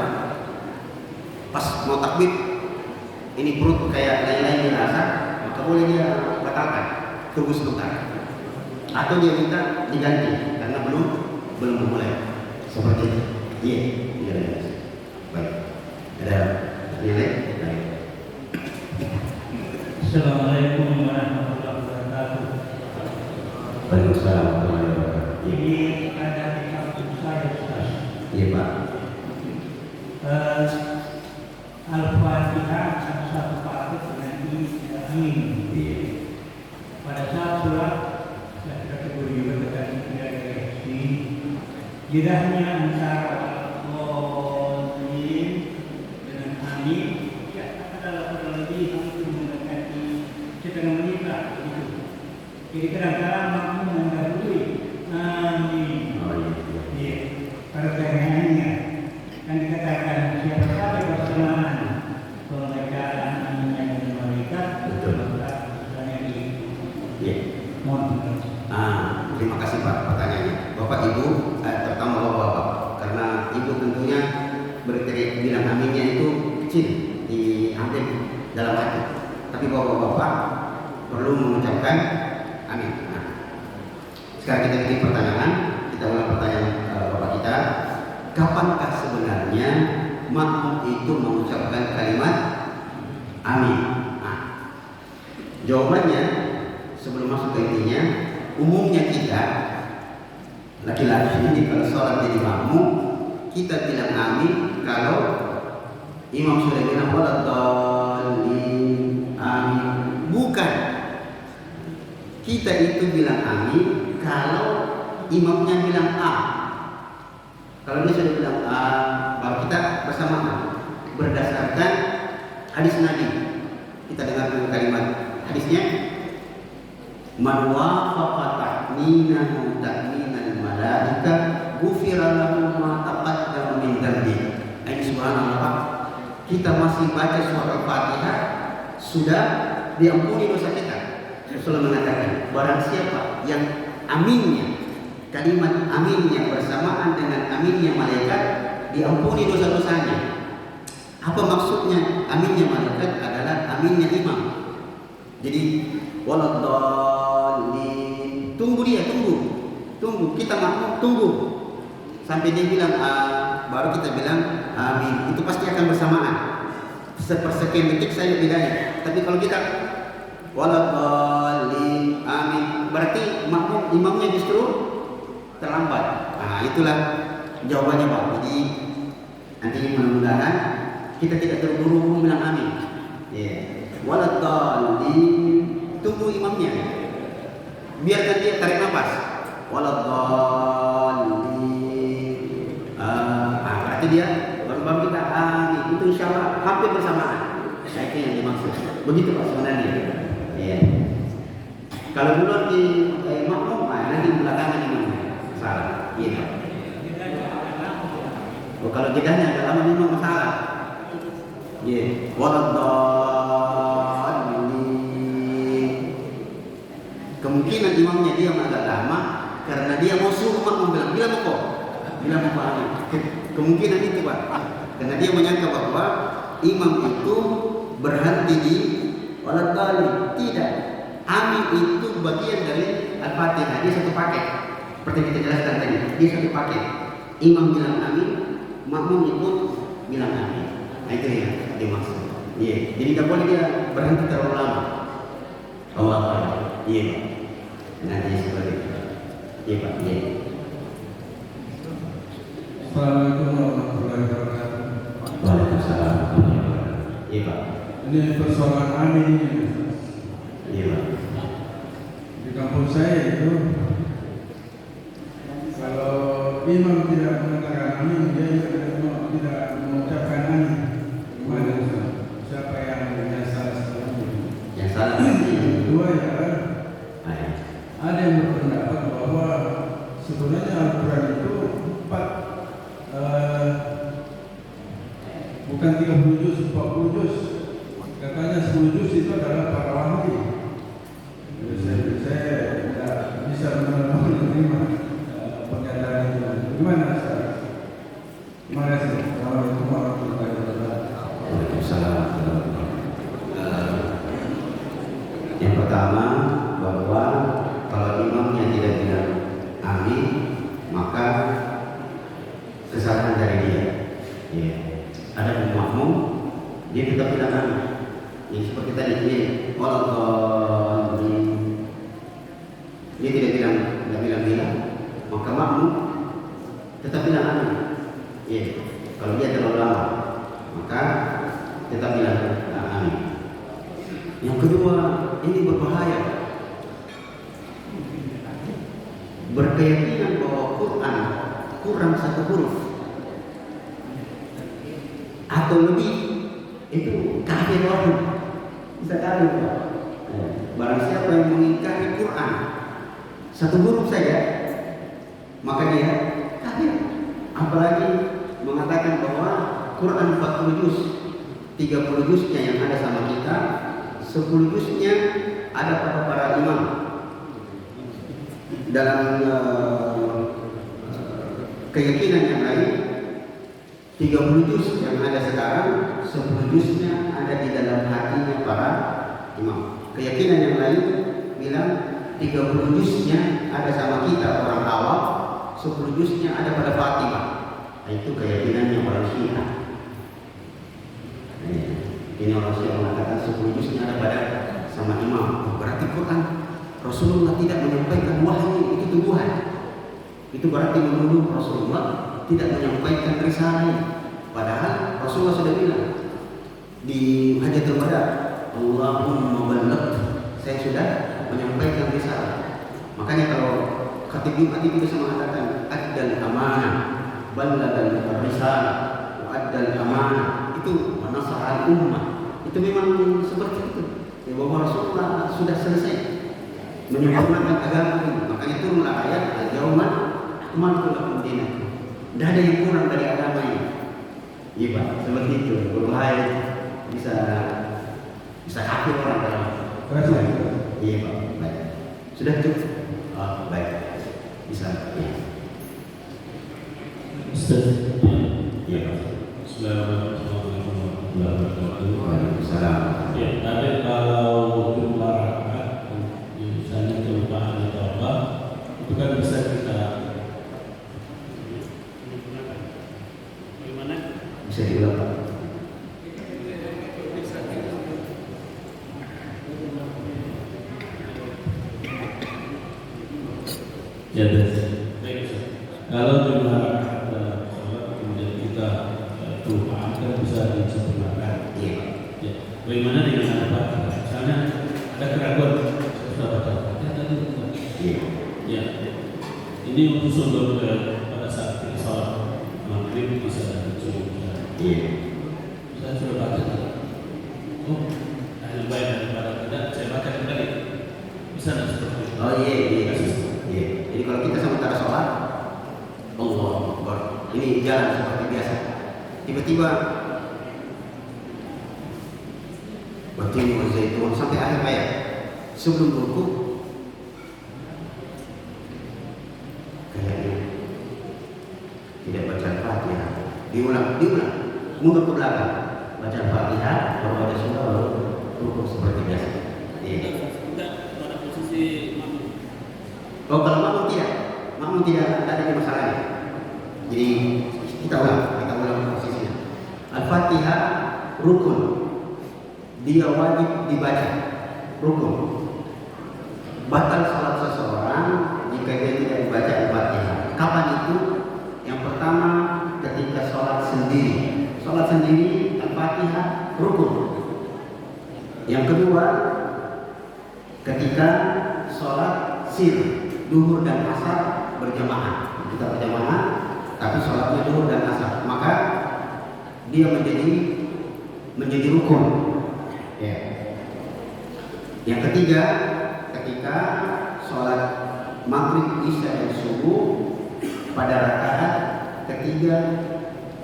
[SPEAKER 1] pas mau takbir, ini perut kayak lain-lain dirasa, maka boleh dia batalkan. Tunggu sebentar. Atau dia minta diganti karena belum memulai seperti itu. Iya. Baik. Ada nilai? Baik.
[SPEAKER 2] Assalamualaikum warahmatullahi wabarakatuh.
[SPEAKER 1] Waalaikumsalam warahmatullahi wabarakatuh.
[SPEAKER 2] Ini ada di kampung saya Ustaz.
[SPEAKER 1] Iya Pak.
[SPEAKER 2] Al-Fatihah satu paket dengan ini. Pada saat sholat lidahnya antara
[SPEAKER 3] ini ya adalah lagi untuk mendekati setengah menit lah gitu. Jadi kadang-kadang makmum mendahului amin.
[SPEAKER 1] Oh iya.
[SPEAKER 3] Iya, pada bagiannya kan dikatakan siapa saja bersamaan pembacaan aminnya dari mereka
[SPEAKER 1] Betul. Iya.
[SPEAKER 3] Mohon.
[SPEAKER 1] Terima kasih Pak pertanyaannya. Bapak Ibu, terutama Bapak, karena Ibu tentunya berteriak bilang aminnya itu kecil di hampir dalam hati. Tapi Bapak perlu mengucapkan amin. Nah, sekarang kita bikin pertanyaan. Kita ulang pertanyaan Bapak kita. Kapankah sebenarnya makmum itu mengucapkan kalimat amin? Nah, jawabannya sebelum masuk ke intinya, umumnya kita laki-laki ini kalau sholat jadi makmum, kita bilang amin kalau imam sudah bilang waladhdallin amin. Bukan, kita itu bilang amin kalau imamnya bilang a. Kalau dia sudah bilang a, baru kita bersamaan berdasarkan hadis Nabi. Kita dengar dulu kalimat hadisnya. Man wafaqa ta'minahu ta'minal malaika ghufira lahu ma taqaddama min dhanbi. Ini subhanallah. Kita masih baca surah Al-Fatihah sudah diampuni dosa kita. Rasulullah mengatakan barang siapa yang aminnya, kalimat aminnya bersamaan dengan aminnya malaikat, diampuni dosa-dosanya. Apa maksudnya aminnya malaikat adalah aminnya imam. Jadi waladhdallin, tunggu dia, tunggu kita makmum, tunggu sampai dia bilang baru kita bilang amin. Itu pasti akan bersamaan, sepersekian detik saya bedanya. Tapi kalau kita waladhdallin amin, berarti makmum imamnya justru terlambat. Nah, itulah jawabannya Pak. Jadi nanti mudah-mudahan kita tidak terburu-buru bilang amin. Waladhdallin, tunggu imamnya, biarkan dia tarik nafas. Waladhdallin, berarti dia baru kita amin. Itu insya Allah hampir bersamaan. Saya kira yang dimaksud begitu Pak sebenarnya. Kalau dulu di makmum, nanti belakangan imamnya salah. Iya. Kalau jedahnya agak lama memang masalah. Waladhdallin, kemungkinan imamnya dia agak lama karena dia mau suruh makmum bilang kok amin. Kemungkinan itu Pak, karena dia menyangka bahwa imam itu berhenti di waladhdallin. Tidak, amin itu bagian dari Al-Fatihah, dia satu paket. Seperti kita jelaskan tadi, dia satu paket. Imam bilang amin, makmum itu bilang amin. Nah itu ya dimaksud. Jadi tidak boleh dia berhenti terlalu lama. Allah Akbar. Iya Pak. Nanti seperti itu. Iya Pak.
[SPEAKER 4] Assalamualaikum warahmatullahi wabarakatuh.
[SPEAKER 1] Waalaikumsalam warahmatullahi wabarakatuh. Iya Pak.
[SPEAKER 4] Ini persoalan amin ini.
[SPEAKER 1] Iya Pak.
[SPEAKER 4] Di kampung saya itu kalau imam tidak mengatakan amin, dia tidak mengucapkan amin. Gimana Ustaz? Siapa yang salah sebelumnya?
[SPEAKER 1] Yang salah nanti.
[SPEAKER 4] Kedua ya, ada yang berpendapat bahwa sebenarnya Al-Quran itu 30 juz, 40 juz. Katanya 10 juz itu adalah para wahdi. Saya tidak bisa menerima pernyataan itu. Gimana Ustaz? Terima kasih. Assalamualaikum warahmatullahi wabarakatuh.
[SPEAKER 1] Waalaikumsalam. Yang pertama bahwa kalau imamnya tidak bilang amin, maka kesalahan dari dia. Ada makmum dia tetap bilang amin. Yang seperti tadi waladhdallin, dia tidak bilang, maka makmum tetap bilang amin. Kalau dia terlalu lama, maka tetap bilang amin. Yang kedua, ini berbahaya. Berkeyakinan bahwa Quran kurang satu huruf atau lebih itu kafir orang, bisa kafir Pak. Barang siapa yang mengingkari Quran satu huruf saja, maka dia kafir. Apalagi mengatakan bahwa Quran 40 juz, 30 juznya yang ada sama kita, 10 juznya ada pada para imam. Dalam keyakinan yang lain, 30 juz yang ada sekarang, 10 juznya ada di dalam hatinya para imam. Keyakinan yang lain bilang 30 juznya ada sama kita orang awam, 10 juznya ada pada Fatimah. Nah, itu keyakinannya orang Syiah. Ini orang Syiah mengatakan 10 juznya ada pada sama imam. Berarti Quran Rasulullah tidak menyampaikan wahyu, itu tuduhan. Itu berarti menuduh Rasulullah tidak menyampaikan risalah. Padahal Rasulullah sudah bilang di Hajatul Wada, Allahumma balagh, saya sudah menyampaikan risalah. Makanya kalau khatib Jumat itu bisa mengatakan addal amanah, balagal risalah, wa addal amanah, itu manasahal ummah. Itu memang seperti itu. Ya, bahwa Rasulullah sudah selesai menyempurnakan agama ini. Makanya turunlah ayat al-yawma akmaltu lakum dinakum. Tidak ada yang kurang dari agama ini. Iya Pak, seperti itu. Berbahaya, bisa kafir orang dalam. Iya Pak, baik. Sudah cukup. Oh, baik. Bisa. Ya.
[SPEAKER 5] Ustaz.
[SPEAKER 1] Iya Pak.
[SPEAKER 5] Assalamualaikum warahmatullahi wabarakatuh.
[SPEAKER 1] Waalaikumsalam.
[SPEAKER 5] Ya, tapi kalau jumlah rakaat, misalnya kelupaan atau apa, itu kan bisa kita gimana?
[SPEAKER 1] Bisa diulang Pak.
[SPEAKER 5] Ya, baik. Kalau jumlah rakaat dalam sholat kemudian kita kelupaan kan bisa disempurnakan.
[SPEAKER 1] Iya.
[SPEAKER 5] Ya, bagaimana dengan apa? Misalnya ada keraguan, sudah baca tadi.
[SPEAKER 1] Iya.
[SPEAKER 5] Ya, ini untuk sumber pada saat kita sholat maghrib bisa dicuri.
[SPEAKER 1] Iya.
[SPEAKER 5] Saya sudah baca. Oh, lebih baik daripada tidak. Saya baca kembali. Bisa tidak seperti itu?
[SPEAKER 1] Oh iya. Iya. Jadi kalau kita sementara sholat, Allahu Akbar, ini jalan seperti biasa. Tiba-tiba bertemu zaitun sampai akhir ayat. Sebelum ruku, kayaknya tidak baca Al-Fatihah. Diulang, mundur ke belakang, baca Al-Fatihah, baru ada surah, baru ruku seperti biasa. Iya.
[SPEAKER 5] Pada posisi makmum.
[SPEAKER 1] Oh, kalau makmum tidak ada masalahnya. Jadi kita ulang posisinya. Al-Fatihah rukun, dia wajib dibaca, rukun. Batal salat seseorang jika dia tidak dibaca Al-Fatihah. Kapan itu? Yang pertama ketika sholat sendiri. Sholat sendiri Al-Fatihah rukun. Yang kedua ketika sholat sir, duhur dan asar berjamaah. Kita berjamaah, tapi sholatnya duhur dan asar, maka dia menjadi rukun. Ya. Yang ketiga, ketika sholat maghrib, isya dan subuh pada rakaat ketiga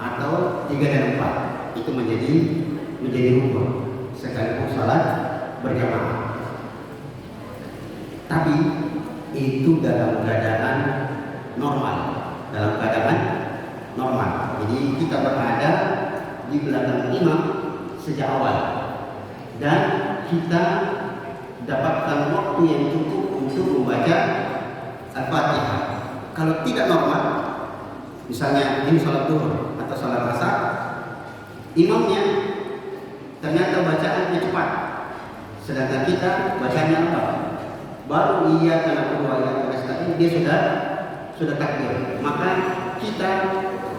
[SPEAKER 1] atau 3 dan 4, itu menjadi rukun sekalipun sholat berjamaah. Tapi itu dalam keadaan normal, Jadi kita berada di belakang imam sejak awal dan kita dapatkan waktu yang cukup untuk membaca Al-Fatihah. Kalau tidak normal, misalnya ini sholat duhur atau sholat asar, imamnya ternyata bacaannya cepat, sedangkan kita bacanya lambat. Baru iya karena kedua yang tadi dia sudah takbir, maka kita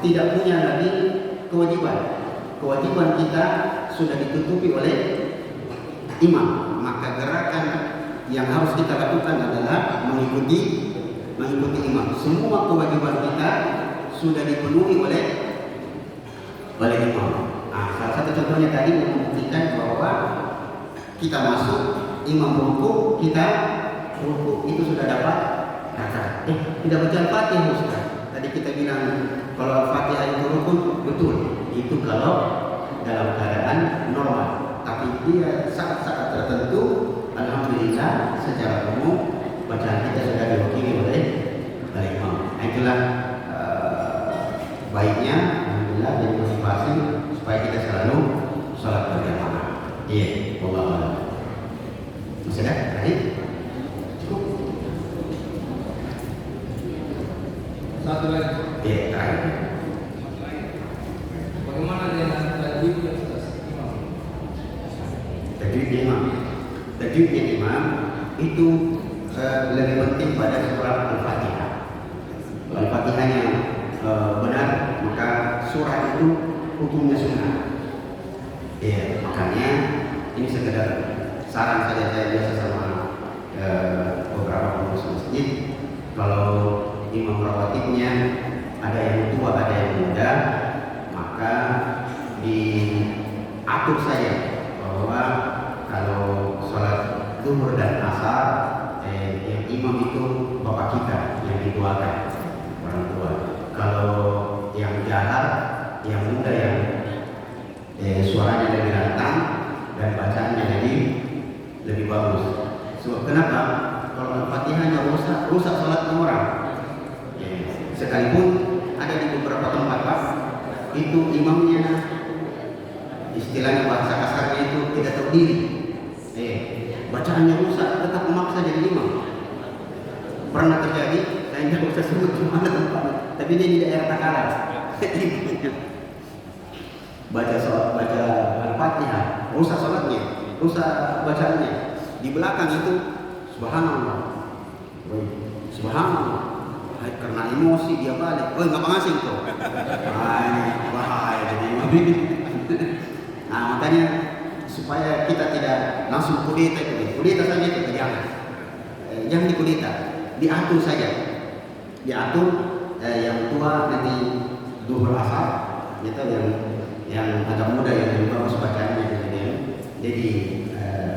[SPEAKER 1] tidak punya lagi kewajiban kita sudah ditutupi oleh imam. Maka gerakan yang harus kita lakukan adalah mengikuti imam. Semua kewajiban kita sudah dipenuhi oleh imam. Salah satu contohnya tadi membuktikan bahwa kita masuk, imam ruku, kita ruku, itu sudah dapat rakaat. Tidak baca Al-Fatihah Ustaz. Tadi kita bilang kalau Al-Fatihah itu rukun, betul. Itu kalau dalam keadaan normal. Tapi dia saat-saat tertentu, alhamdulillah secara umum bacaan kita sudah diwakili oleh imam. Itulah baiknya, alhamdulillah, jadi motivasi supaya kita selalu sholat berjamaah. Iya, wallahu. Masih ada? Terakhir? Cukup?
[SPEAKER 6] Satu lagi.
[SPEAKER 1] Iya, terakhir.
[SPEAKER 6] Bagaimana dengan tajwid yang sudah imam?
[SPEAKER 1] Tajwidnya imam. Tajwidnya imam itu lebih penting pada surah Al-Fatihah. Al-Fatihahnya benar, maka surah itu hukumnya sunnah. Ya, makanya ini sekedar saran saja saya biasa sama beberapa pengurus masjid. Kalau imam rawatibnya ada yang tua, ada yang muda, maka diatur saja bahwa kalau sholat zuhur dan asar yang imam itu bapak kita yang dituakan, orang tua. Kalau yang jahar, yang muda yang suaranya lebih lantang dan bacaannya lebih bagus. Sebab kenapa? Kalau Al-Fatihahnya rusak sholatnya orang. Sekalipun ada di beberapa tempat Pak, itu imamnya istilahnya bahasa kasarnya itu tidak tahu diri. Bacaannya rusak, tetap memaksa jadi imam. Pernah terjadi, saya tidak usah sebut di mana tempatnya, tapi dia di daerah Takalar. baca Al-Fatihah, rusak sholatnya, rusak bacaannya. Di belakang itu subhanallah, subhanallah. Karena emosi dia balik, ngapa ngasih kok? Ini bahaya jadi imam. Nah makanya supaya kita tidak langsung kudeta saja itu jangan dikudeta, diatur saja, diatur yang tua nanti zuhur asar, gitu yang agak muda yang lebih bagus bacaannya jadi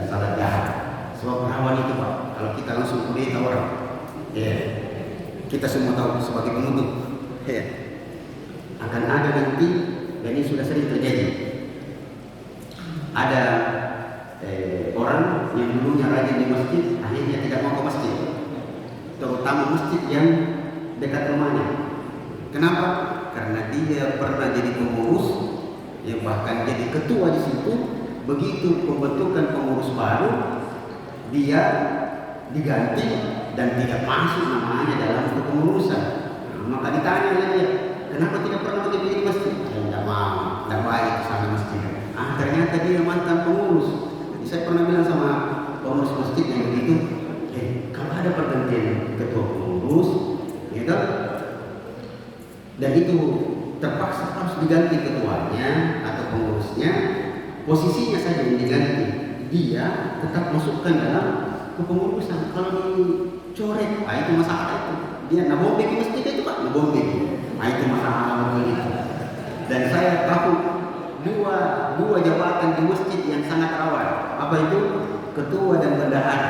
[SPEAKER 1] salat jahat. Sebab rawan itu Pak, kalau kita langsung kudeta orang, kita semua tahu sebagai penutup, akan ada nanti, dan ini sudah sering terjadi. Ada orang yang dulunya rajin di masjid, akhirnya tidak mau ke masjid, terutama masjid yang dekat rumahnya. Kenapa? Karena dia pernah jadi pengurus, yang bahkan jadi ketua di situ. Begitu pembentukan pengurus baru, dia diganti dan tidak masuk namanya dalam kepengurusan. Maka ditanya dia, kenapa tidak pernah berdiri di masjid? Tidak mau, tidak baik sama masjid. Ternyata dia mantan pengurus. Jadi saya pernah bilang sama pengurus masjid yang begitu, kalau ada pergantian ketua pengurus, gitu, dan itu terpaksa harus diganti ketuanya atau pengurusnya, posisinya saja yang diganti, dia tetap masukkan dalam kepengurusan. Kalau dicoret, itu masalah itu. Dia nabombe di masjid itu Pak, nabombe. Itu masalah begitu. Dan saya tahu dua jabatan di masjid yang sangat rawan. Apa itu? Ketua dan bendahara.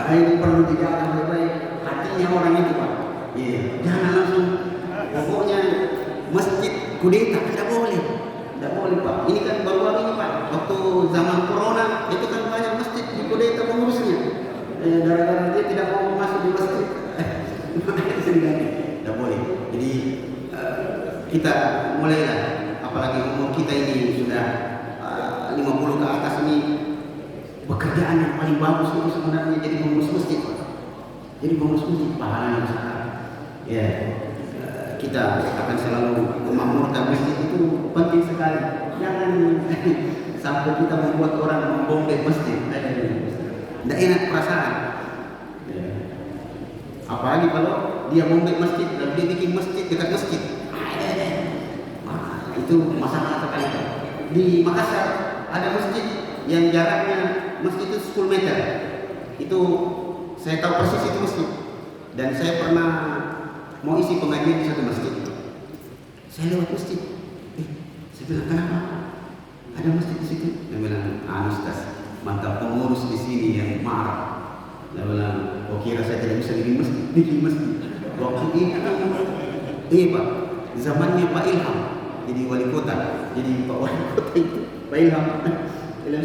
[SPEAKER 1] Ini perlu dijaga baik-baik hatinya orang itu Pak. Jangan langsung, pokoknya masjid kudeta, tidak boleh Pak. Ini kan baru-baru ini Pak, waktu zaman corona itu kan banyak masjid di kudeta pengurusnya. Gara-gara dia tidak mau masuk di masjid, tidak boleh. Jadi kita mulailah, apalagi umur kita ini sudah 50 ke atas ini, pekerjaan yang paling bagus itu sebenarnya jadi pengurus masjid Pak. Jadi pengurus masjid pahalanya besar. Kita akan selalu memakmurkan masjid itu penting sekali. Jangan sampai kita membuat orang membombe masjid. Tidak enak perasaan. Apalagi kalau dia bombe masjid dan dia bikin masjid dekat masjid. Itu masalah sekali. Di Makassar ada masjid yang jaraknya masjid itu 10 meter. Itu saya tahu persis itu masjid. Dan saya pernah mau isi pengajian di satu masjid. Saya lewat masjid. Saya bilang, kenapa? Ada masjid di situ? Dia bilang, Ustaz, mantap pengurus di sini yang marah. Dia bilang, oh kira saya tidak bisa bikin masjid. Waktu itu, Pak, zamannya Pak Ilham jadi wali kota. Jadi Pak wali kota itu, Pak Ilham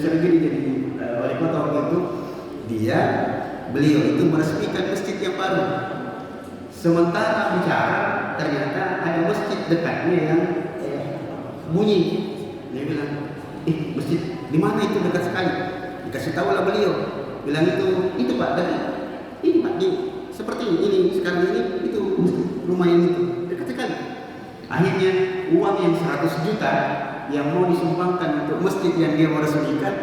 [SPEAKER 1] Syarifudin jadi wali kota waktu itu. Beliau itu meresmikan masjid yang baru. Sementara bicara, ternyata ada masjid dekatnya yang bunyi. Dia bilang, masjid di mana itu dekat sekali? Dikasih tahu lah beliau. Bilang itu Pak, dekat. Ini Pak, seperti ini sekarang ini itu rumah yang itu dekat sekali. Akhirnya uang yang 100 juta yang mau disumbangkan untuk masjid yang dia mau resmikan,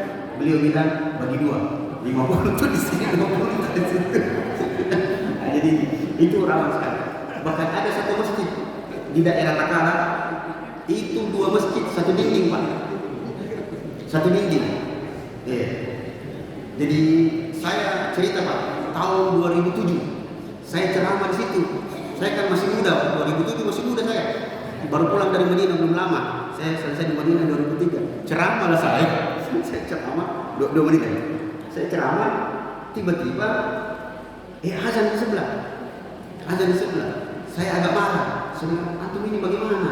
[SPEAKER 1] beliau bilang bagi 2, 50 itu di sini, 50 itu di situ. Nah, jadi itu rawan sekali. Bahkan ada satu masjid di daerah Takara, itu 2 masjid, 1 dinding Pak, 1 dinding. Jadi saya cerita Pak, tahun 2007 saya ceramah di situ. Saya kan masih muda, 2007 masih muda saya. Baru pulang dari Madinah belum lama. Saya selesai di Madinah 2003. Ceramah lah saya. Saya ceramah 2 menit aja. Saya ceramah, tiba-tiba azan di sebelah. Azan di sebelah. Saya agak marah. Saya bilang, antum ini bagaimana?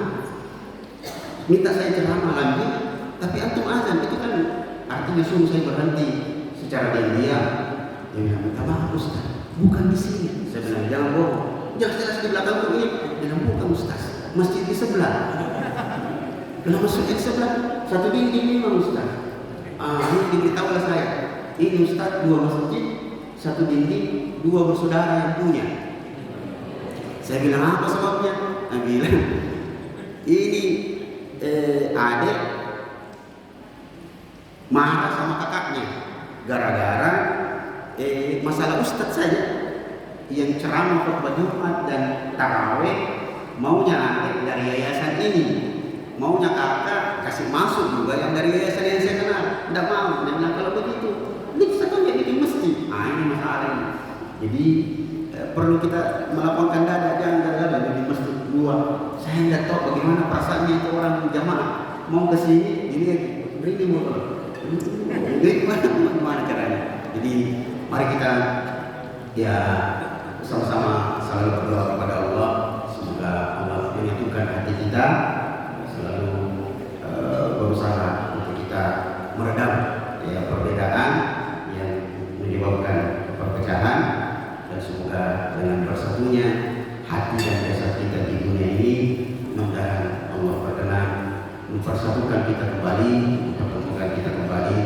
[SPEAKER 1] Minta saya ceramah lagi, tapi antum azan. Itu kan artinya suruh saya berhenti secara diam-diam. Dia bilang, minta maaf Ustaz, bukan di sini. Saya bilang, jangan bohong. Jelas-jelas di belakang ini. Dia bilang, bukan Ustaz, masjid di sebelah. Kalau masjid di sebelah, 1 dinding memang Ustaz. Ini diberitahu oleh saya. Ini Ustaz 2 masjid, 1 dinding, 2 bersaudara yang punya. Saya bilang, apa sebabnya? Dia bilang, ini adik marah sama kakaknya gara-gara masalah Ustaz saja yang ceramah khutbah Jumat dan tarawih maunya adik dari yayasan ini, maunya kakak kasih masuk juga yang dari yayasan yang saya kenal. Tidak mau. Dia bilang, kalau begitu ini kita kan jadi bikin masjid. Ini masalahnya. Jadi perlu kita melapangkan dada, jangan gara-gara jadi masjid 2. Saya tidak tahu bagaimana perasaannya itu orang jamaah mau ke sini, ini beri motor. Jadi gimana caranya? Jadi mari kita sama-sama selalu berdoa kepada Allah, semoga Allah menyatukan hati kita, selalu berusaha untuk kita meredam perbedaan yang menyebabkan perpecahan, dan semoga dengan bersatunya hati dan jasad kita di dunia ini, mudah-mudahan Allah berkenan mempersatukan kita kembali, mempertemukan kita kembali